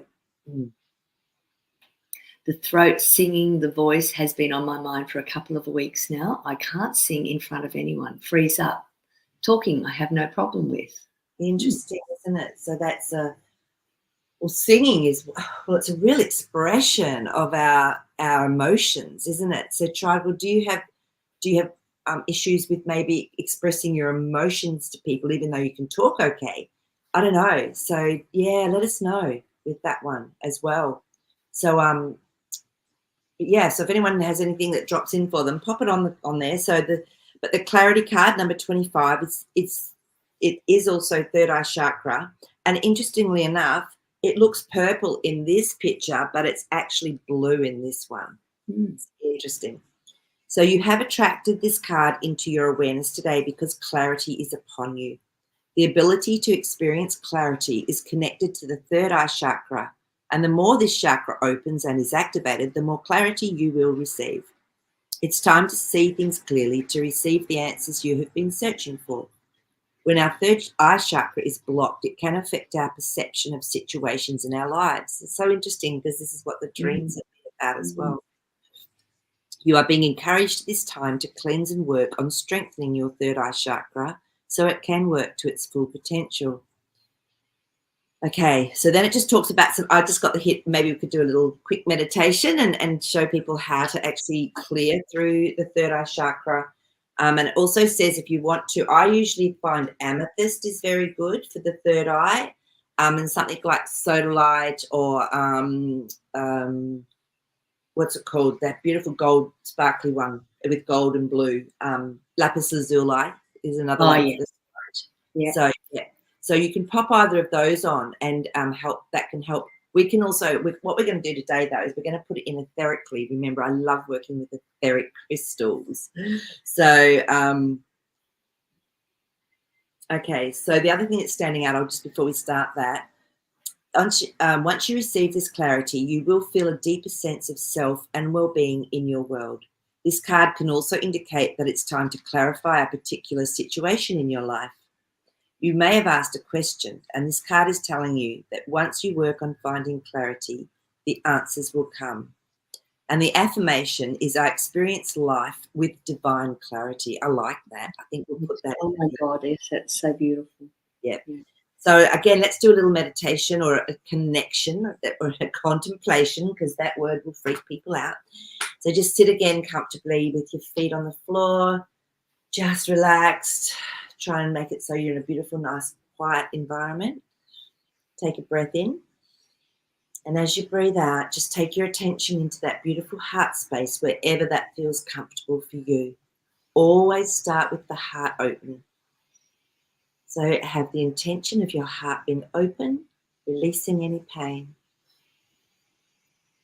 the throat singing, the voice has been on my mind for a couple of weeks now. I can't sing in front of anyone. Freeze up. Talking, I have no problem with. Interesting, isn't it? So that's singing is, it's a real expression of our emotions, isn't it? So Tribal, do you have issues with maybe expressing your emotions to people, even though you can talk okay? I don't know. So yeah, let us know with that one as well. So yeah, so if anyone has anything that drops in for them, pop it on there. So the clarity card number 25, it is also third eye chakra, and interestingly enough, it looks purple in this picture, but it's actually blue in this one. It's interesting. So you have attracted this card into your awareness today because clarity is upon you. The ability to experience clarity is connected to the third eye chakra, and the more this chakra opens and is activated, the more clarity you will receive. It's time to see things clearly, to receive the answers you have been searching for. When our third eye chakra is blocked, it can affect our perception of situations in our lives. It's so interesting because this is what the dreams are about as well. You are being encouraged at this time to cleanse and work on strengthening your third eye chakra so it can work to its full potential. Okay, so then it just talks about I just got the hit, maybe we could do a little quick meditation and show people how to actually clear through the third eye chakra. And it also says if you want to, I usually find amethyst is very good for the third eye, and something like sodalite or what's it called? That beautiful gold sparkly one with gold and blue. Lapis lazuli is another one. Yeah. So yeah. So you can pop either of those on and that can help We can also, what we're going to do today, though, is we're going to put it in etherically. Remember, I love working with etheric crystals. So, okay, so the other thing that's standing out, just before we start that, once you receive this clarity, you will feel a deeper sense of self and well-being in your world. This card can also indicate that it's time to clarify a particular situation in your life. You may have asked a question, and this card is telling you that once you work on finding clarity, the answers will come. And the affirmation is, I experience life with divine clarity. I like that. I think we'll put that. Oh my God, yes, that's so beautiful. Yeah. Yeah. So again, let's do a little meditation or a connection or a contemplation, because that word will freak people out. So just sit again comfortably with your feet on the floor, just relaxed. Try and make it so you're in a beautiful, nice, quiet environment. Take a breath in. And as you breathe out, just take your attention into that beautiful heart space, wherever that feels comfortable for you. Always start with the heart open. So have the intention of your heart being open, releasing any pain.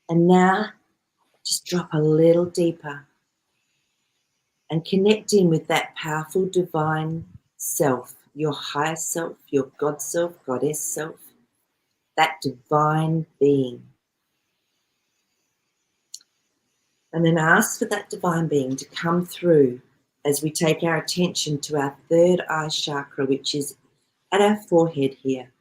And now just drop a little deeper and connect in with that powerful divine self, your higher self, your God self, Goddess self, that divine being. And then ask for that divine being to come through as we take our attention to our third eye chakra, which is at our forehead here.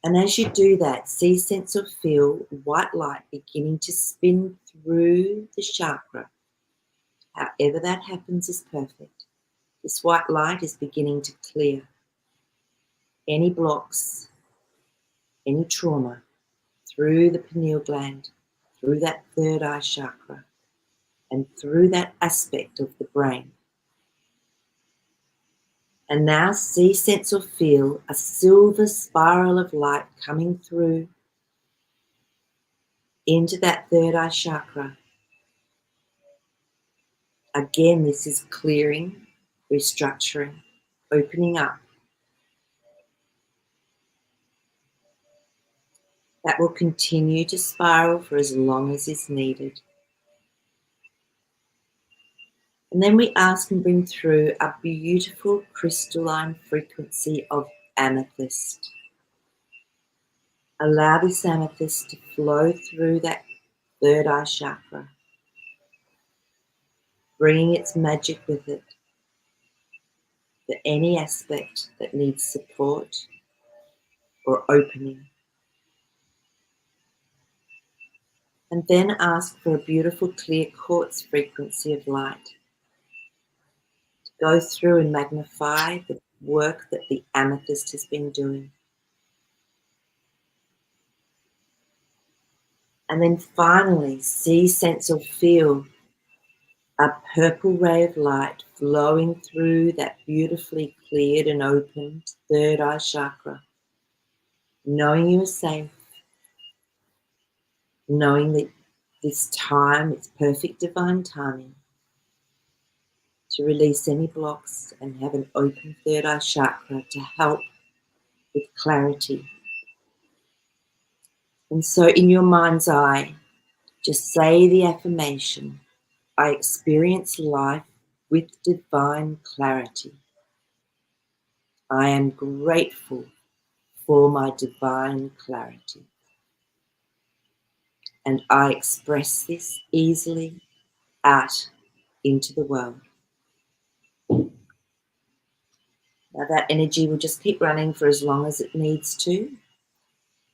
And as you do that, see, sense, or feel white light beginning to spin through the chakra. However that happens is perfect. This white light is beginning to clear any blocks, any trauma through the pineal gland, through that third eye chakra, and through that aspect of the brain. And now see, sense, or feel a silver spiral of light coming through into that third eye chakra. Again, this is clearing, restructuring, opening up. That will continue to spiral for as long as is needed. And then we ask and bring through a beautiful crystalline frequency of amethyst. Allow this amethyst to flow through that third eye chakra, bringing its magic with it for any aspect that needs support or opening. And then ask for a beautiful clear quartz frequency of light to go through and magnify the work that the amethyst has been doing. And then finally, see, sense, or feel a purple ray of light flowing through that beautifully cleared and opened third eye chakra, knowing you are safe, knowing that this time it's perfect divine timing to release any blocks and have an open third eye chakra to help with clarity. And so in your mind's eye, just say the affirmation, I experience life with divine clarity. I am grateful for my divine clarity. And I express this easily out into the world. Now that energy will just keep running for as long as it needs to.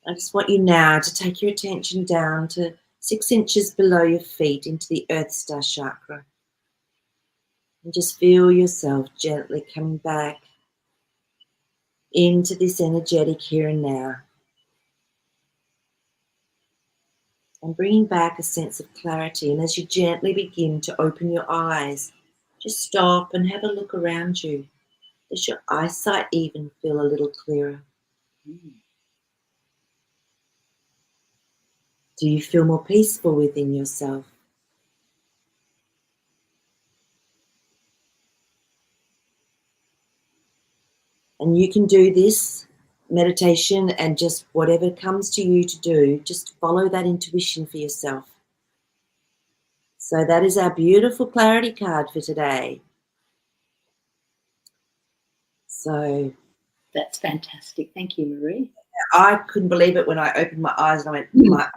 I just want you now to take your attention down to 6 inches below your feet into the Earth Star chakra. And just feel yourself gently coming back into this energetic here and now. And bringing back a sense of clarity. And as you gently begin to open your eyes, just stop and have a look around you. Does your eyesight even feel a little clearer? Do you feel more peaceful within yourself? And you can do this meditation and just whatever comes to you to do, just follow that intuition for yourself. So that is our beautiful clarity card for today. So That's fantastic. Thank you, Marie. I couldn't believe it when I opened my eyes and I went, my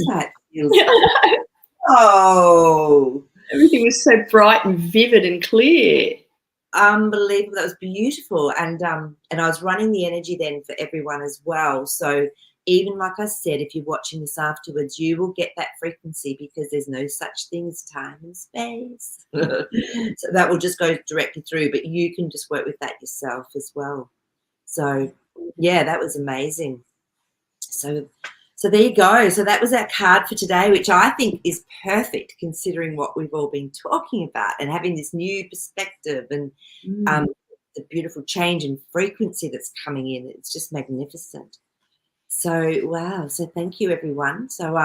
eyesight feels, oh, Everything was so bright and vivid and clear. unbelievable. That was beautiful. And I was running the energy then for everyone as well. So even like I said, if you're watching this afterwards, you will get that frequency because there's no such thing as time and space. So that will just go directly through, but you can just work with that yourself as well. So yeah, that was amazing. So there you go. So that was our card for today, which I think is perfect considering what we've all been talking about and having this new perspective and the beautiful change in frequency that's coming in. It's just magnificent. So wow. So thank you, everyone. So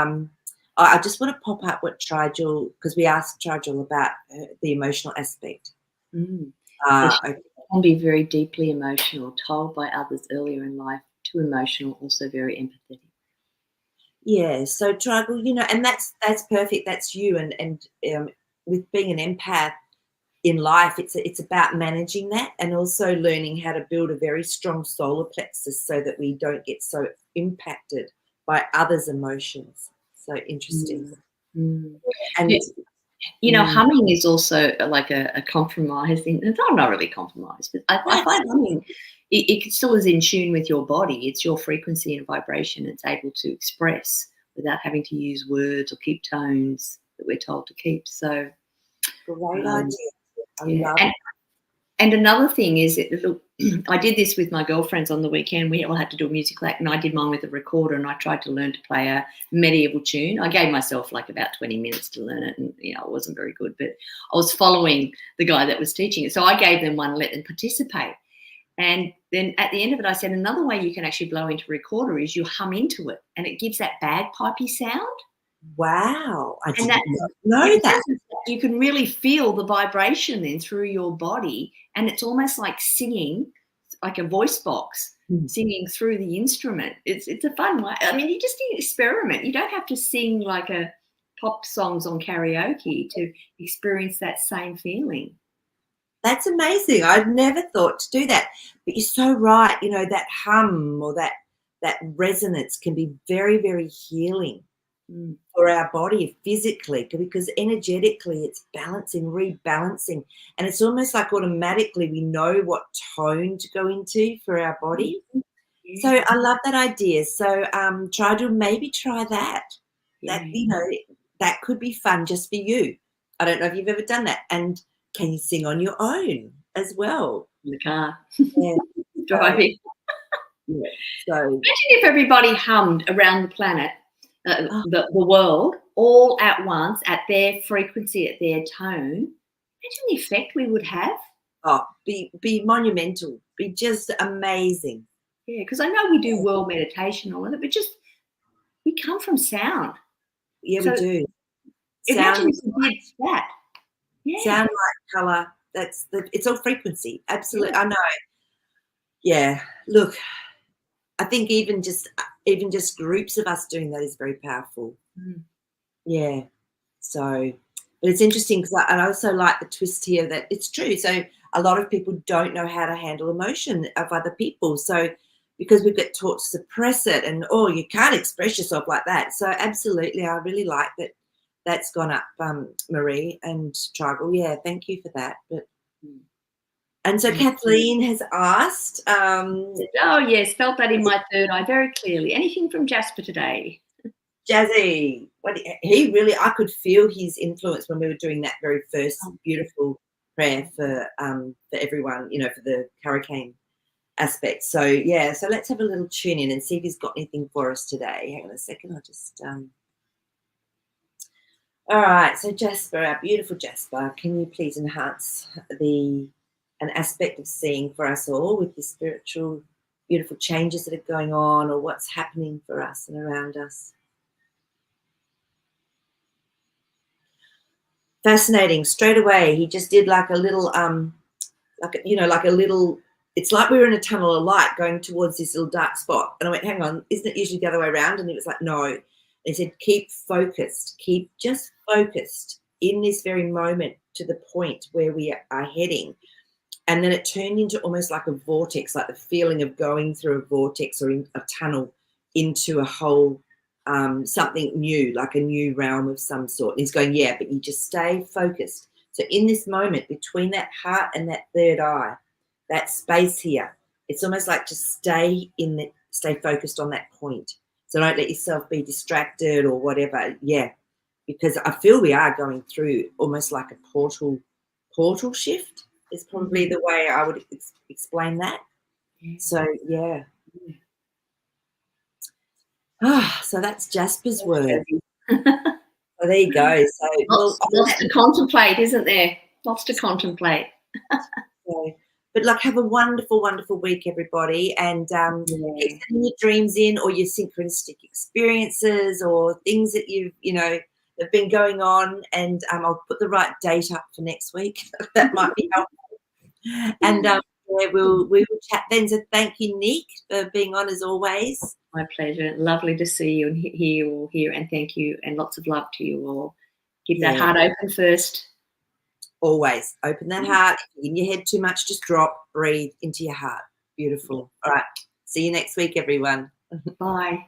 I just want to pop up what Trijul, because we asked Trijul about the emotional aspect. It can be very deeply emotional, told by others earlier in life, too emotional, also very empathetic. Yeah, so Trijul, and that's perfect. That's you, and with being an empath in life, it's about managing that and also learning how to build a very strong solar plexus so that we don't get so impacted by others' emotions. So interesting. And humming is also like a compromise. It's not really compromise, but I find humming, it still is in tune with your body. It's your frequency and vibration. It's able to express without having to use words or keep tones that we're told to keep. So great idea. I love it. And another thing is, look, I did this with my girlfriends on the weekend. We all had to do a musical act, and I did mine with a recorder, and I tried to learn to play a medieval tune. I gave myself like about 20 minutes to learn it, and it wasn't very good, but I was following the guy that was teaching it. So I gave them one and let them participate. And then at the end of it, I said, another way you can actually blow into a recorder is you hum into it, and it gives that bagpipey sound. Wow, I didn't know that. You can really feel the vibration then through your body, and it's almost like singing, like a voice box, singing through the instrument. It's a fun way. I mean, you just need to experiment. You don't have to sing like a pop songs on karaoke to experience that same feeling. That's amazing. I'd never thought to do that. But you're so right. That hum or that resonance can be very, very healing for our body physically, because energetically it's balancing, rebalancing. And it's almost like automatically we know what tone to go into for our body. Yeah. So I love that idea. So try to maybe try that. Yeah. That could be fun just for you. I don't know if you've ever done that. And can you sing on your own as well? In the car. Yeah. Driving. Yeah. So imagine if everybody hummed around the planet, the world, all at once, at their frequency, at their tone. Imagine the effect we would have. Oh, be monumental. Be just amazing. Yeah, because I know we do world meditation, all of it, but just we come from sound. Yeah, so we do. Imagine if we did that. Yeah. Sound, light, colour. It's all frequency. Absolutely. Yeah. I know. Yeah. Look, I think even just groups of us doing that is very powerful. Yeah. So, but it's interesting because I also like the twist here that it's true. So a lot of people don't know how to handle emotion of other people. So because we get taught to suppress it and, you can't express yourself like that. So absolutely, I really like that. That's gone up, Marie and Trijul. Yeah, thank you for that. But and so Kathleen has asked. Oh yes, felt that in my third eye very clearly. Anything from Jasper today? Jazzy, I could feel his influence when we were doing that very first beautiful prayer for everyone, for the hurricane aspect. So yeah, so let's have a little tune in and see if he's got anything for us today. Hang on a second, I'll just all right, so Jasper, our beautiful Jasper, can you please enhance an aspect of seeing for us all with the spiritual, beautiful changes that are going on or what's happening for us and around us? Fascinating. Straight away, he just did like a little, like a little it's like we were in a tunnel of light going towards this little dark spot. And I went, hang on, isn't it usually the other way around? And he was like, no. And he said, keep focused, keep just focused in this very moment to the point where we are heading. And then it turned into almost like a vortex, like the feeling of going through a vortex or in a tunnel into a whole something new, like a new realm of some sort. And he's going, yeah, but you just stay focused. So in this moment between that heart and that third eye, that space here, it's almost like just stay focused on that point. So don't let yourself be distracted or whatever. Yeah, because I feel we are going through almost like a portal shift is probably the way I would explain that. So yeah. So that's Jasper's word. So there you go. So lots to contemplate, isn't there? Lots to contemplate. But like, have a wonderful, wonderful week, everybody, and keep sending your dreams in, or your synchronistic experiences, or things that have been going on. And I'll put the right date up for next week. That might be helpful. And we will chat then. So thank you, Nick, for being on as always. My pleasure. Lovely to see you and hear you all here. And thank you, and lots of love to you all. Keep that heart open first. Always open that heart. In your head too much, just drop, breathe into your heart. Beautiful. All right. See you next week, everyone. Bye.